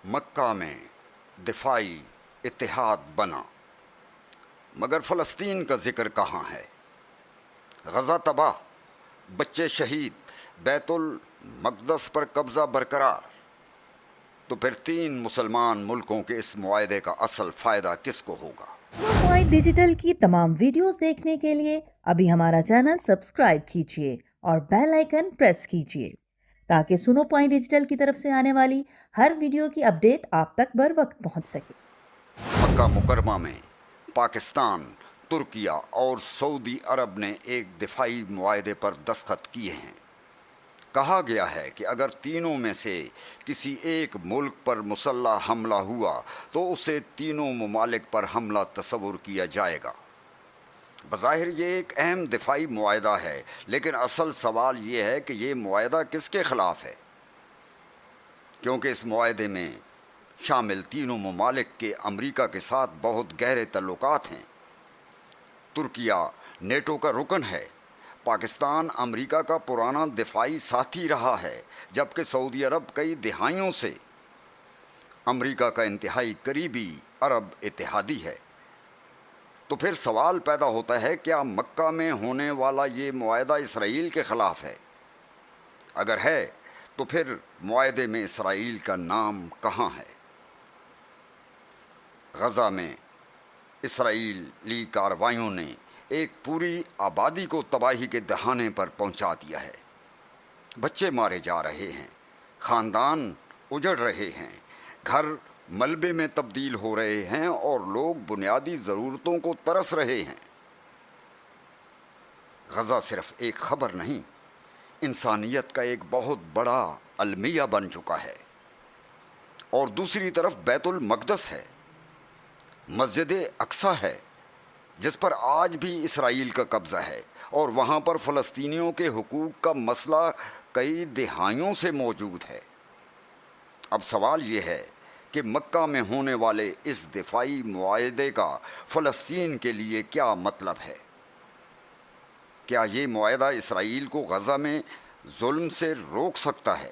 مکہ میں دفاعی اتحاد بنا، مگر فلسطین کا ذکر کہاں ہے؟ غزہ تباہ، بچے شہید، بیت المقدس پر قبضہ برقرار، تو پھر 3 مسلمان ملکوں کے اس معاہدے کا اصل فائدہ کس کو ہوگا؟ سنو پوائنٹ ڈیجیٹل کی تمام ویڈیوز دیکھنے کے لیے ابھی ہمارا چینل سبسکرائب کیجیے اور بیل آئیکن پریس کیجیے تاکہ سنو پوائنٹ ڈیجیٹل کی طرف سے آنے والی ہر ویڈیو کی اپڈیٹ آپ تک بر وقت پہنچ سکے۔ مکہ مکرمہ میں پاکستان، ترکیہ اور سعودی عرب نے ایک دفاعی معاہدے پر دستخط کیے ہیں۔ کہا گیا ہے کہ اگر تینوں میں سے کسی ایک ملک پر مسلح حملہ ہوا تو اسے تینوں ممالک پر حملہ تصور کیا جائے گا۔ بظاہر یہ ایک اہم دفاعی معاہدہ ہے، لیکن اصل سوال یہ ہے کہ یہ معاہدہ کس کے خلاف ہے؟ کیونکہ اس معاہدے میں شامل تینوں ممالک کے امریکہ کے ساتھ بہت گہرے تعلقات ہیں۔ ترکیہ نیٹو کا رکن ہے، پاکستان امریکہ کا پرانا دفاعی ساتھی رہا ہے، جبکہ سعودی عرب کئی دہائیوں سے امریکہ کا انتہائی قریبی عرب اتحادی ہے۔ تو پھر سوال پیدا ہوتا ہے، کیا مکہ میں ہونے والا یہ معاہدہ اسرائیل کے خلاف ہے؟ اگر ہے تو پھر معاہدے میں اسرائیل کا نام کہاں ہے؟ غزہ میں اسرائیلی کارروائیوں نے ایک پوری آبادی کو تباہی کے دہانے پر پہنچا دیا ہے۔ بچے مارے جا رہے ہیں، خاندان اجڑ رہے ہیں، گھر ملبے میں تبدیل ہو رہے ہیں اور لوگ بنیادی ضرورتوں کو ترس رہے ہیں۔ غزہ صرف ایک خبر نہیں، انسانیت کا ایک بہت بڑا المیہ بن چکا ہے۔ اور دوسری طرف بیت المقدس ہے، مسجد اقصی ہے، جس پر آج بھی اسرائیل کا قبضہ ہے، اور وہاں پر فلسطینیوں کے حقوق کا مسئلہ کئی دہائیوں سے موجود ہے۔ اب سوال یہ ہے کہ مکہ میں ہونے والے اس دفاعی معاہدے کا فلسطین کے لیے کیا مطلب ہے؟ کیا یہ معاہدہ اسرائیل کو غزہ میں ظلم سے روک سکتا ہے؟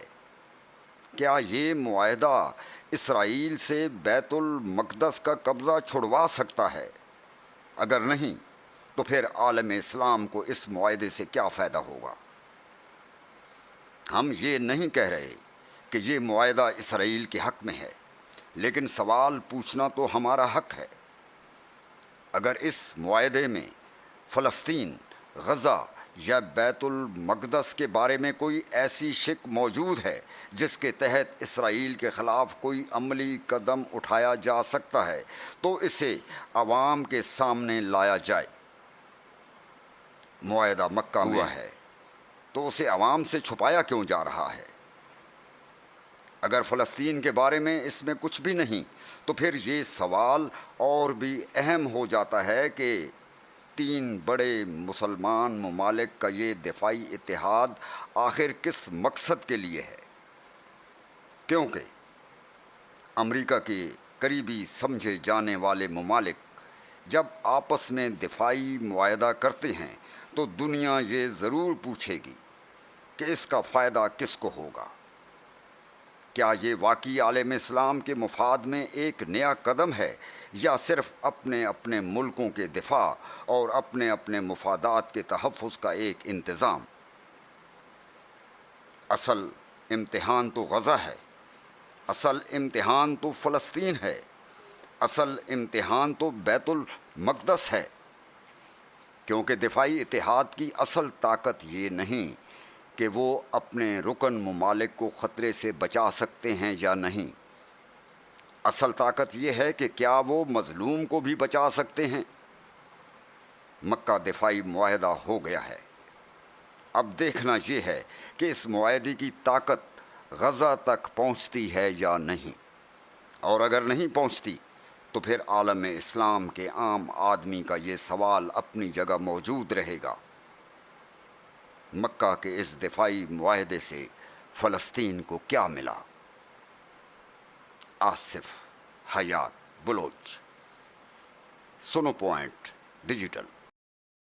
کیا یہ معاہدہ اسرائیل سے بیت المقدس کا قبضہ چھڑوا سکتا ہے؟ اگر نہیں تو پھر عالم اسلام کو اس معاہدے سے کیا فائدہ ہوگا؟ ہم یہ نہیں کہہ رہے کہ یہ معاہدہ اسرائیل کے حق میں ہے، لیکن سوال پوچھنا تو ہمارا حق ہے۔ اگر اس معاہدے میں فلسطین، غزہ یا بیت المقدس کے بارے میں کوئی ایسی شک موجود ہے جس کے تحت اسرائیل کے خلاف کوئی عملی قدم اٹھایا جا سکتا ہے، تو اسے عوام کے سامنے لایا جائے۔ معاہدہ مکہ ہوا ہے تو اسے عوام سے چھپایا کیوں جا رہا ہے؟ اگر فلسطین کے بارے میں اس میں کچھ بھی نہیں تو پھر یہ سوال اور بھی اہم ہو جاتا ہے کہ 3 بڑے مسلمان ممالک کا یہ دفاعی اتحاد آخر کس مقصد کے لیے ہے؟ کیونکہ امریکہ کے قریبی سمجھے جانے والے ممالک جب آپس میں دفاعی معاہدہ کرتے ہیں تو دنیا یہ ضرور پوچھے گی کہ اس کا فائدہ کس کو ہوگا۔ کیا یہ واقعی عالم اسلام کے مفاد میں ایک نیا قدم ہے، یا صرف اپنے اپنے ملکوں کے دفاع اور اپنے اپنے مفادات کے تحفظ کا ایک انتظام؟ اصل امتحان تو غزہ ہے، اصل امتحان تو فلسطین ہے، اصل امتحان تو بیت المقدس ہے۔ کیونکہ دفاعی اتحاد کی اصل طاقت یہ نہیں کہ وہ اپنے رکن ممالک کو خطرے سے بچا سکتے ہیں یا نہیں، اصل طاقت یہ ہے کہ کیا وہ مظلوم کو بھی بچا سکتے ہیں۔ مکہ دفاعی معاہدہ ہو گیا ہے، اب دیکھنا یہ ہے کہ اس معاہدے کی طاقت غزہ تک پہنچتی ہے یا نہیں، اور اگر نہیں پہنچتی تو پھر عالم اسلام کے عام آدمی کا یہ سوال اپنی جگہ موجود رہے گا، مکہ کے اس دفاعی معاہدے سے فلسطین کو کیا ملا؟ آصف حیات بلوچ، سنو پوائنٹ ڈیجیٹل۔